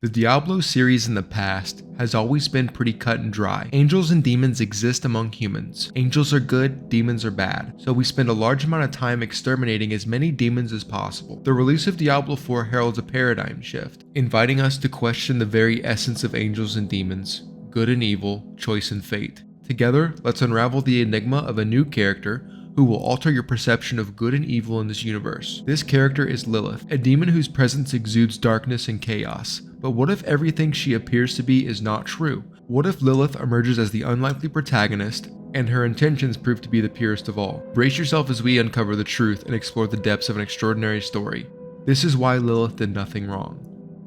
The Diablo series in the past has always been pretty cut and dry. Angels and demons exist among humans. Angels are good, demons are bad, so we spend a large amount of time exterminating as many demons as possible. The release of Diablo 4 heralds a paradigm shift, inviting us to question the very essence of angels and demons, good and evil, choice and fate. Together, let's unravel the enigma of a new character who will alter your perception of good and evil in this universe. This character is Lilith, a demon whose presence exudes darkness and chaos. But what if everything she appears to be is not true? What if Lilith emerges as the unlikely protagonist, and her intentions prove to be the purest of all? Brace yourself as we uncover the truth and explore the depths of an extraordinary story. This is why Lilith did nothing wrong.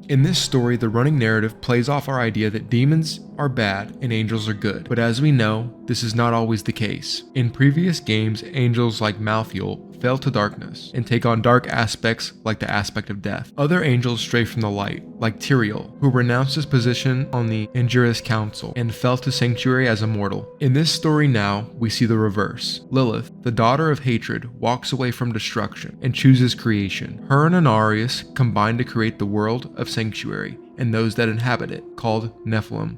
In this story, the running narrative plays off our idea that demons are bad and angels are good, but as we know, this is not always the case. In previous games, angels like Malthael fell to darkness and take on dark aspects like the aspect of death. Other angels stray from the light, like Tyrael, who renounced his position on the Injurious Council and fell to sanctuary as a mortal. In this story now, we see the reverse. Lilith, the daughter of hatred, walks away from destruction and chooses creation. Her and Anarius combine to create the world of sanctuary and those that inhabit it, called Nephilim.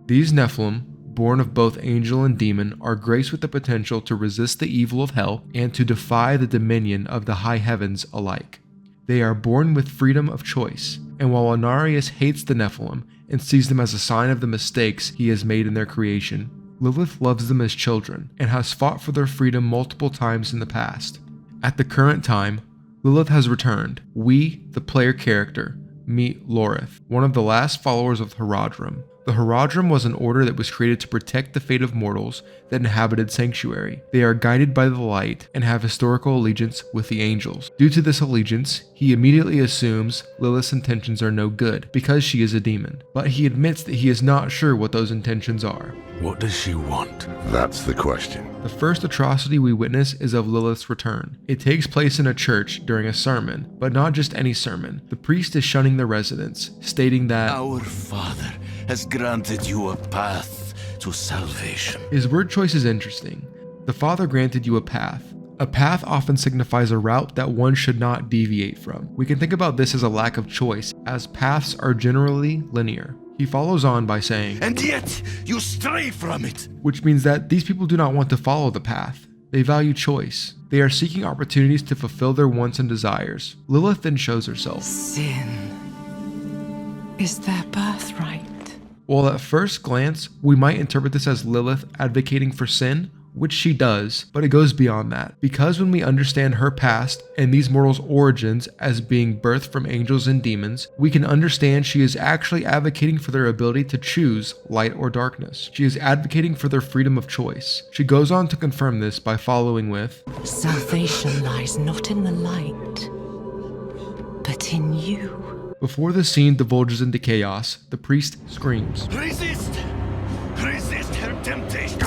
These Nephilim, born of both angel and demon, are graced with the potential to resist the evil of hell and to defy the dominion of the high heavens alike. They are born with freedom of choice, and while Anarius hates the Nephilim and sees them as a sign of the mistakes he has made in their creation, Lilith loves them as children and has fought for their freedom multiple times in the past. At the current time, Lilith has returned. We, the player character, meet Lorith, one of the last followers of Haradrim. The Haradrim was an order that was created to protect the fate of mortals that inhabited Sanctuary. They are guided by the light and have historical allegiance with the angels. Due to this allegiance, he immediately assumes Lilith's intentions are no good because she is a demon, but he admits that he is not sure what those intentions are. What does she want? That's the question. The first atrocity we witness is of Lilith's return. It takes place in a church during a sermon, but not just any sermon. The priest is shunning the residents, stating that Our Father has granted you a path to salvation. His word choice is interesting. The Father granted you a path. A path often signifies a route that one should not deviate from. We can think about this as a lack of choice, as paths are generally linear. He follows on by saying, And yet you stray from it. Which means that these people do not want to follow the path. They value choice. They are seeking opportunities to fulfill their wants and desires. Lilith then shows herself. Sin is their birthright. While at first glance, we might interpret this as Lilith advocating for sin, which she does, but it goes beyond that. Because when we understand her past and these mortals' origins as being birthed from angels and demons, we can understand she is actually advocating for their ability to choose light or darkness. She is advocating for their freedom of choice. She goes on to confirm this by following with, Salvation lies not in the light, but in you. Before the scene divulges into chaos, the priest screams. Resist! Resist her temptation!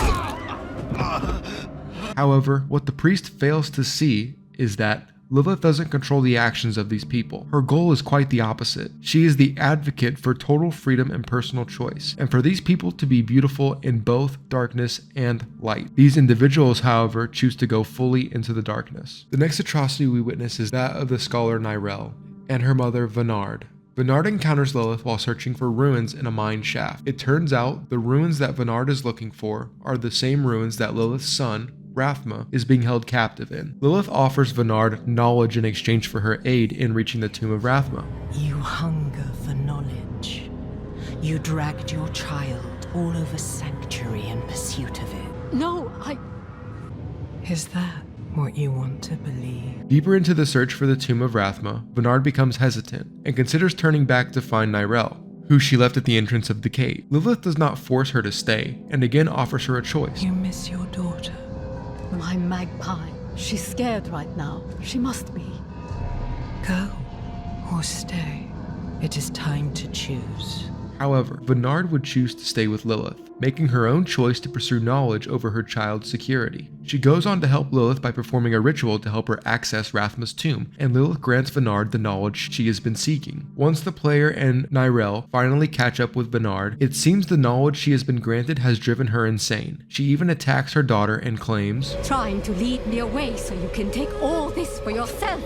However, what the priest fails to see is that Lilith doesn't control the actions of these people. Her goal is quite the opposite. She is the advocate for total freedom and personal choice, and for these people to be beautiful in both darkness and light. These individuals, however, choose to go fully into the darkness. The next atrocity we witness is that of the scholar Nyrel and her mother Venard. Venard encounters Lilith while searching for ruins in a mine shaft. It turns out the ruins that Venard is looking for are the same ruins that Lilith's son, Rathma, is being held captive in. Lilith offers Venard knowledge in exchange for her aid in reaching the tomb of Rathma. You hunger for knowledge. You dragged your child all over Sanctuary in pursuit of it. No, Is that what you want to believe? Deeper into the search for the tomb of Rathma, Venard becomes hesitant and considers turning back to find Nyrel, who she left at the entrance of the cave. Lilith does not force her to stay, and again offers her a choice. You miss your daughter. my magpie. She's scared right now. She must be. Go or stay. It is time to choose. However, Venard would choose to stay with Lilith, making her own choice to pursue knowledge over her child's security. She goes on to help Lilith by performing a ritual to help her access Rathma's tomb, and Lilith grants Venard the knowledge she has been seeking. Once the player and Nyrel finally catch up with Venard, it seems the knowledge she has been granted has driven her insane. She even attacks her daughter and claims, Trying to lead me away so you can take all this for yourself.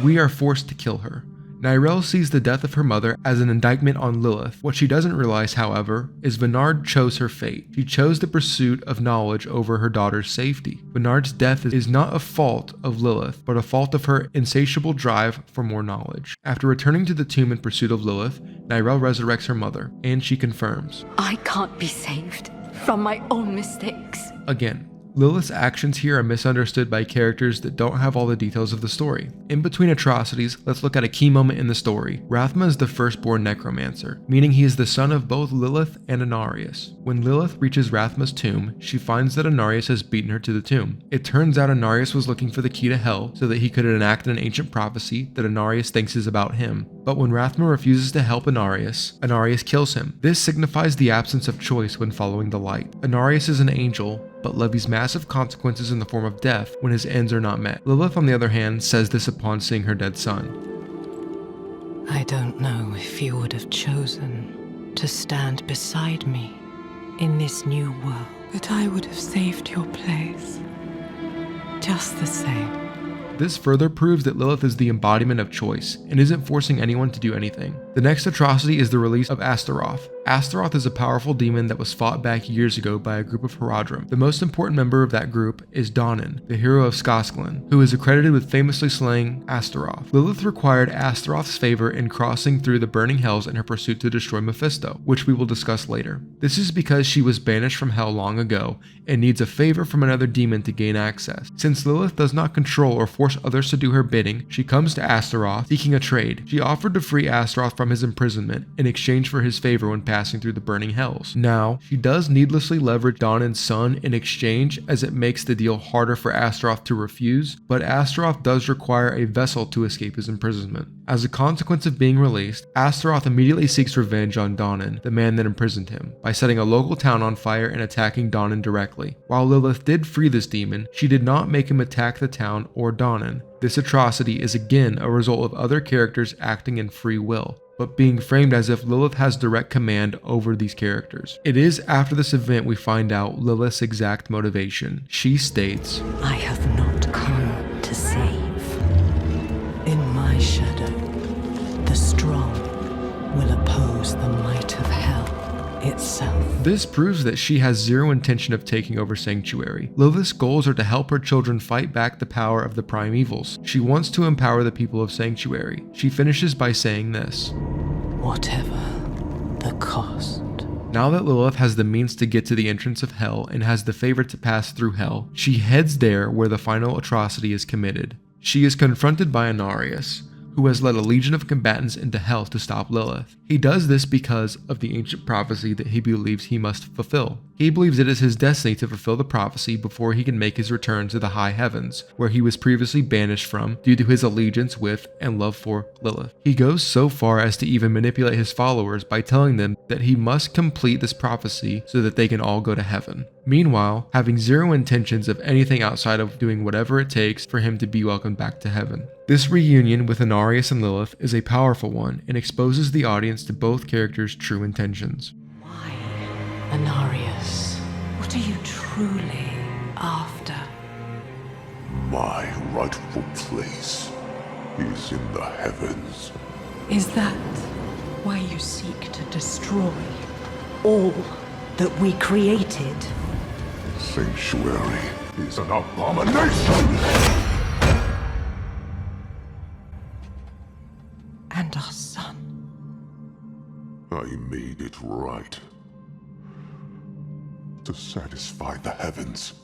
we are forced to kill her. Nyrelle sees the death of her mother as an indictment on Lilith. What she doesn't realize, however, is Venard chose her fate. She chose the pursuit of knowledge over her daughter's safety. Venard's death is not a fault of Lilith, but a fault of her insatiable drive for more knowledge. After returning to the tomb in pursuit of Lilith, Nyrelle resurrects her mother, and she confirms, I can't be saved from my own mistakes. Again, Lilith's actions here are misunderstood by characters that don't have all the details of the story. In between atrocities, let's look at a key moment in the story. Rathma is the firstborn necromancer, meaning he is the son of both Lilith and Anarius. When Lilith reaches Rathma's tomb, she finds that Anarius has beaten her to the tomb. It turns out Anarius was looking for the key to hell so that he could enact an ancient prophecy that Anarius thinks is about him. But when Rathma refuses to help Anarius kills him. This signifies the absence of choice when following the light. Anarius is an angel, but levies massive consequences in the form of death when his ends are not met. Lilith, on the other hand, says this upon seeing her dead son. I don't know if you would have chosen to stand beside me in this new world, but I would have saved your place just the same. This further proves that Lilith is the embodiment of choice and isn't forcing anyone to do anything. The next atrocity is the release of Astaroth. Astaroth is a powerful demon that was fought back years ago by a group of Haradrim. The most important member of that group is Donan, the hero of Skosglen, who is accredited with famously slaying Astaroth. Lilith required Astaroth's favor in crossing through the burning hells in her pursuit to destroy Mephisto, which we will discuss later. This is because she was banished from hell long ago and needs a favor from another demon to gain access. Since Lilith does not control or force others to do her bidding, she comes to Astaroth seeking a trade. She offered to free Astaroth from his imprisonment in exchange for his favor when passing through the burning hells. Now, she does needlessly leverage Donan's son in exchange, as it makes the deal harder for Astaroth to refuse, but Astaroth does require a vessel to escape his imprisonment. As a consequence of being released, Astaroth immediately seeks revenge on Donan, the man that imprisoned him, by setting a local town on fire and attacking Donan directly. While Lilith did free this demon, she did not make him attack the town or Donan. This atrocity is again a result of other characters acting in free will, but being framed as if Lilith has direct command over these characters. It is after this event we find out Lilith's exact motivation. She states, I have not come to save. In my shadow, the strong will oppose the might of hell itself. This proves that she has zero intention of taking over Sanctuary. Lilith's goals are to help her children fight back the power of the prime evils. She wants to empower the people of Sanctuary. She finishes by saying this, whatever the cost. Now that Lilith has the means to get to the entrance of hell and has the favor to pass through hell, she heads there where the final atrocity is committed. She is confronted by Anarius, who has led a legion of combatants into hell to stop Lilith. He does this because of the ancient prophecy that he believes he must fulfill. He believes it is his destiny to fulfill the prophecy before he can make his return to the high heavens, where he was previously banished from due to his allegiance with and love for Lilith. He goes so far as to even manipulate his followers by telling them that he must complete this prophecy so that they can all go to heaven. Meanwhile, having zero intentions of anything outside of doing whatever it takes for him to be welcomed back to heaven. This reunion with Anarius and Lilith is a powerful one and exposes the audience to both characters' true intentions. Why, Anarius? What are you truly after? My rightful place is in the heavens. Is that why you seek to destroy all that we created? Sanctuary is an abomination! And our son. I made it right. To satisfy the heavens.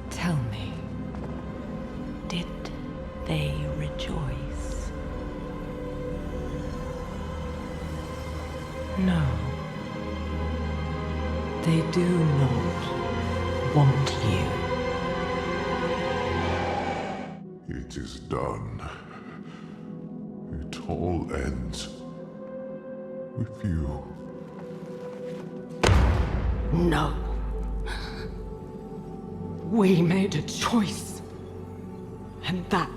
Tell me, did they rejoice? No. They do not want you. It is done. It all ends with you. No. We made a choice. And that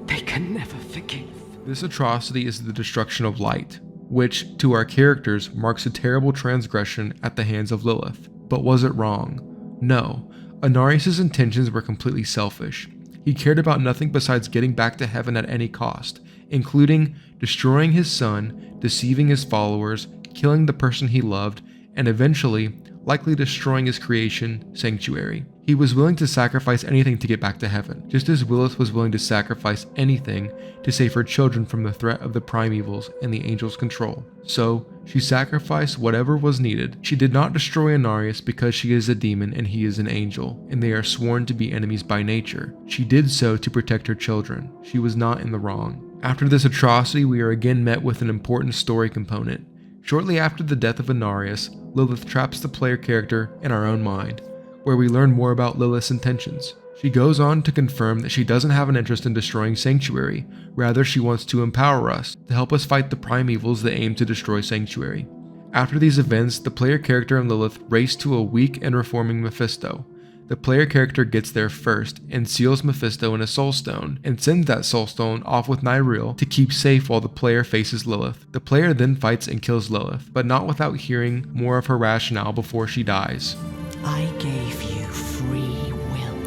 they can never forgive. This atrocity is the destruction of light, which, to our characters, marks a terrible transgression at the hands of Lilith. But was it wrong? No. Anarius' intentions were completely selfish. He cared about nothing besides getting back to heaven at any cost, including destroying his son, deceiving his followers, killing the person he loved, and eventually, likely destroying his creation, Sanctuary. He was willing to sacrifice anything to get back to heaven, just as Lilith was willing to sacrifice anything to save her children from the threat of the primevals and the angels' control. So, she sacrificed whatever was needed. She did not destroy Anarius because she is a demon and he is an angel, and they are sworn to be enemies by nature. She did so to protect her children. She was not in the wrong. After this atrocity, we are again met with an important story component. Shortly after the death of Anarius, Lilith traps the player character in our own mind, where we learn more about Lilith's intentions. She goes on to confirm that she doesn't have an interest in destroying Sanctuary, rather she wants to empower us, to help us fight the primevals that aim to destroy Sanctuary. After these events, the player character and Lilith race to a weak and reforming Mephisto. The player character gets there first and seals Mephisto in a soul stone, and sends that soul stone off with Nyreel to keep safe while the player faces Lilith. The player then fights and kills Lilith, but not without hearing more of her rationale before she dies. I gave you free will,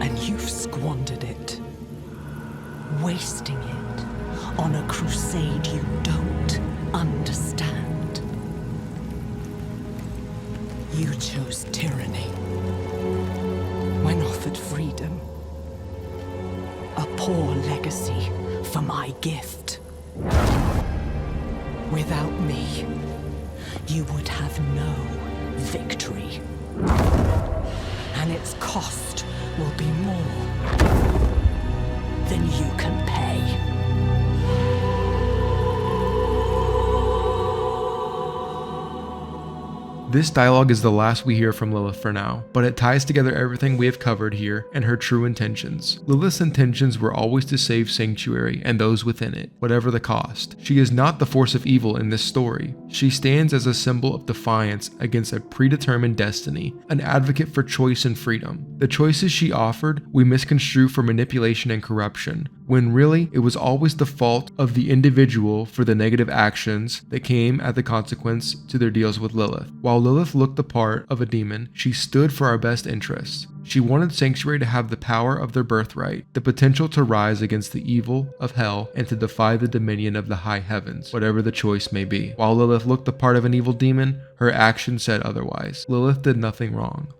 and you've squandered it, wasting it on a crusade you don't understand. You chose tyranny when offered freedom, a poor legacy for my gift. Without me, you would have no victory, and its cost will be more than you can pay. This dialogue is the last we hear from Lilith for now, but it ties together everything we have covered here and her true intentions. Lilith's intentions were always to save Sanctuary and those within it, whatever the cost. She is not the force of evil in this story. She stands as a symbol of defiance against a predetermined destiny, an advocate for choice and freedom. The choices she offered we misconstrue for manipulation and corruption, when really it was always the fault of the individual for the negative actions that came at the consequence to their deals with Lilith. While Lilith looked the part of a demon, she stood for our best interests. She wanted Sanctuary to have the power of their birthright, the potential to rise against the evil of hell and to defy the dominion of the high heavens, whatever the choice may be. While Lilith looked the part of an evil demon, her actions said otherwise. Lilith did nothing wrong.